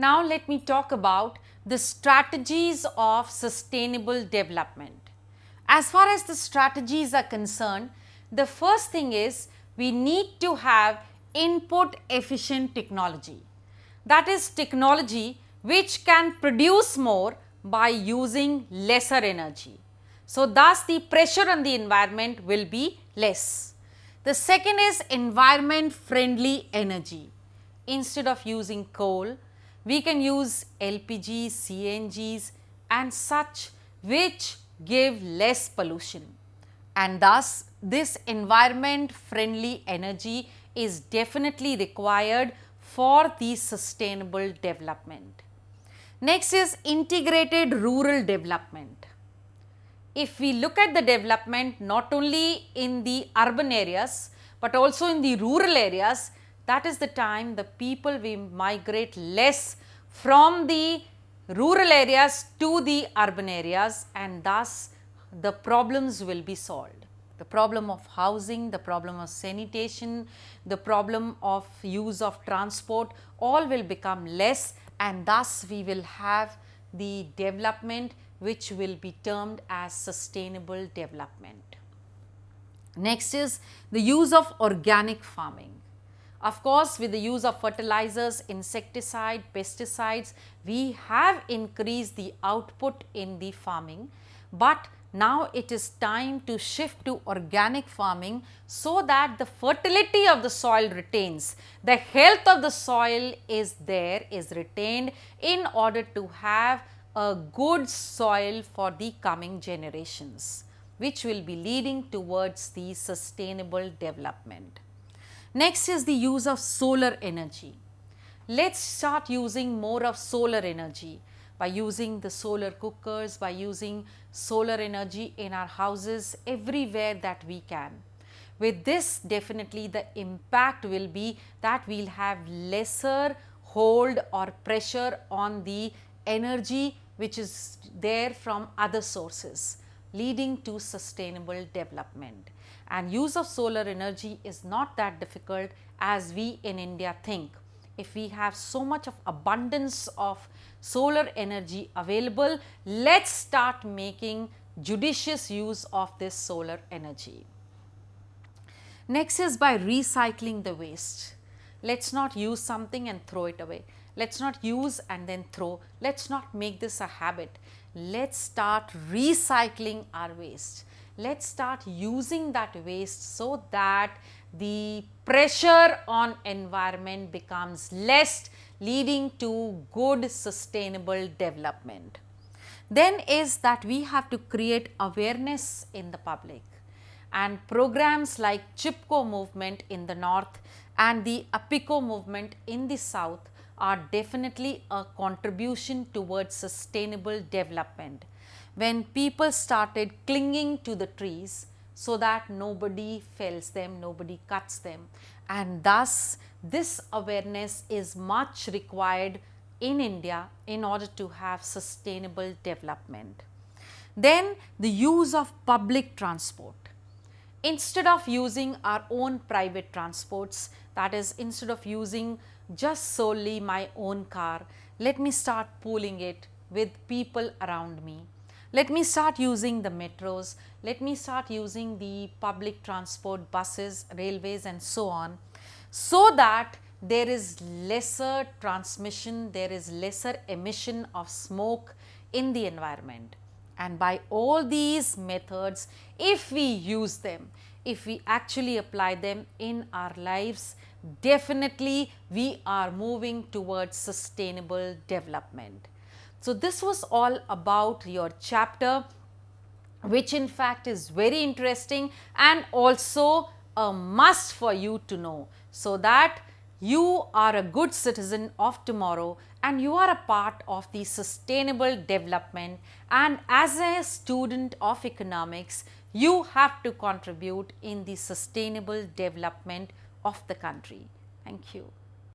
Now let me talk about the strategies of sustainable development. As far as the strategies are concerned, the first thing is we need to have input efficient technology. That is technology which can produce more by using lesser energy. So, thus the pressure on the environment will be less. The second is environment friendly energy. Instead of using coal, we can use LPG, CNGs and such which give less pollution, and thus this environment friendly energy is definitely required for the sustainable development. Next is integrated rural development. If we look at the development not only in the urban areas but also in the rural areas, that is the time the people will migrate less from the rural areas to the urban areas, and thus the problems will be solved. The problem of housing, the problem of sanitation, the problem of use of transport, all will become less, and thus we will have the development which will be termed as sustainable development. Next is the use of organic farming. Of course, with the use of fertilizers, insecticide, pesticides, we have increased the output in the farming, but now it is time to shift to organic farming so that the fertility of the soil retains, the health of the soil is there, is retained in order to have a good soil for the coming generations, which will be leading towards the sustainable development. Next is the use of solar energy. Let's start using more of solar energy by using the solar cookers, by using solar energy in our houses everywhere that we can. With this, definitely the impact will be that we will have lesser hold or pressure on the energy which is there from other sources, leading to sustainable development. And use of solar energy is not that difficult as we in India think. If we have so much of abundance of solar energy available, let's start making judicious use of this solar energy. Next is by recycling the waste. Let's not use something and throw it away. Let's not use and then throw. Let's not make this a habit. Let's start recycling our waste. Let's start using that waste so that the pressure on environment becomes less, leading to good sustainable development. Then is that we have to create awareness in the public, and programs like Chipko movement in the north and the Apiko movement in the south are definitely a contribution towards sustainable development. When people started clinging to the trees so that nobody fells them, nobody cuts them, and thus this awareness is much required in India in order to have sustainable development. Then the use of public transport. Instead of using our own private transports, that is, instead of using just solely my own car, let me start pooling it with people around me. Let me start using the metros, let me start using the public transport, buses, railways and so on, so that there is lesser transmission, there is lesser emission of smoke in the environment. And by all these methods, if we use them, if we actually apply them in our lives, definitely we are moving towards sustainable development. So, this was all about your chapter, which in fact is very interesting and also a must for you to know, so that you are a good citizen of tomorrow and you are a part of the sustainable development, and as a student of economics, you have to contribute in the sustainable development of the country. Thank you.